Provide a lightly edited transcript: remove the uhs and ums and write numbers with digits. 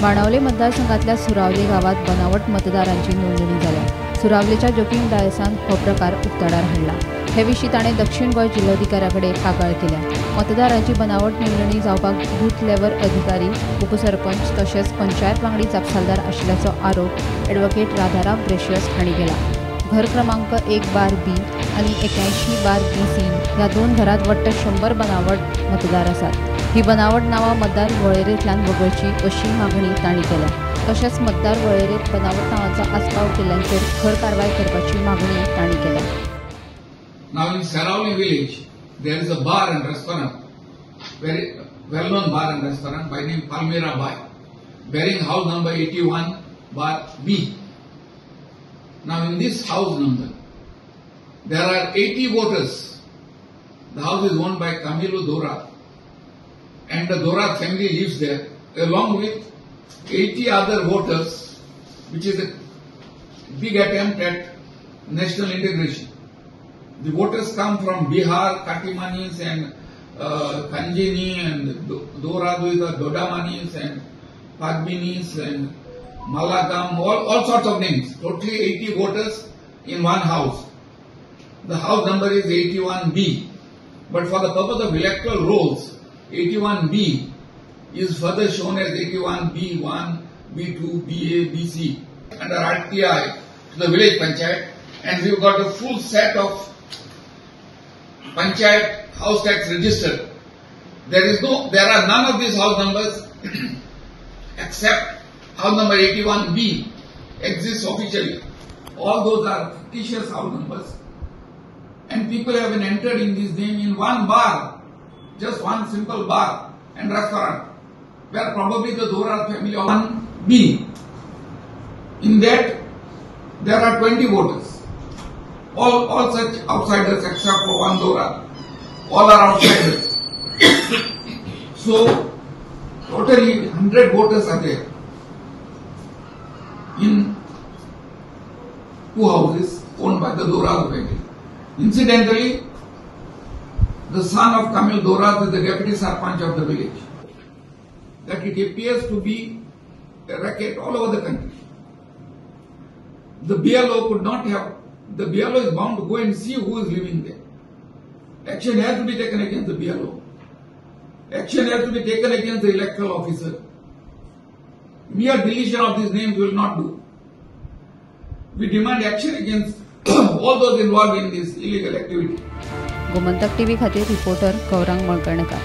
बेनावली मतदारसंघातल्या सुरावली गावात बनावट मतदारांची नोंदणी झाली। सुरावलीच्या जोखीम डायसान हो प्रकार उक्ताडार हाडला। हे विशीं ताणें दक्षिण गोंय जिल्लोधिकाऱ्याकडे कागाळ केल्या। मतदारांची बनावट नोंदणी जावपाक बूथ लेव्हल अधिकारी, उपसरपंच तशेंच पंचायत वांगडी जापसालदार आशिल्ल्याचो आरोप एडवोकेट राधाराम ब्रेशियस हांणी केला। घर क्रमांक 1/B आणि 81/BC ह्या दोन घरात वट्ट 100 बनावट मतदार आसात। ही बनावट नावां मतदार वळेरेंतल्यान वगळची अशी मागणी तांणी केल्या। तशेंच मतदार वळेरेंत बनावट नावांचो आस्पाव केल्ल्यांचेर खर कारवाय करपाची मागणी तांणी केल्या। Now in Seraulim village, there is a bar and restaurant, very well-known bar and restaurant by name Palmera Bai, bearing house number 81/B. Now in this house number, there are 80 voters. The house is owned by Camilo Dora, and the Dora family lives there, along with 80 other voters, which is a big attempt at national integration. The voters come from Bihar, Katimanis and Kanjini and Dora, the Dodamanis and Pagbinis and Malagam, all sorts of names. Totally 80 voters in one house. The house number is 81B. But for the purpose of electoral rolls, 81B is further shown as 81B1, B2, BA, BC under RTI to the village panchayat, and we've got a full set of panchayat house tax registered. There are none of these house numbers except house number 81B exists officially. All those are fictitious house numbers, and people have been entered in this name in one bar, just one simple bar and restaurant, where probably the Dora family of 1B. In that, there are 20 voters. All such outsiders except for one Dora. All are outsiders. So, totally 100 voters are there in two houses owned by the Dora family. Incidentally, the son of Camil Dora is the deputy sarpanch of the village. That it appears to be a racket all over the country. The BLO the BLO is bound to go and see who is living there. Action has to be taken against the BLO. Action has to be taken against the electoral officer. Mere deletion of these names will not do. We demand action against all those involved in this illegal activity. Gomantak TV खातीर reporter Gaurang मळकणकार।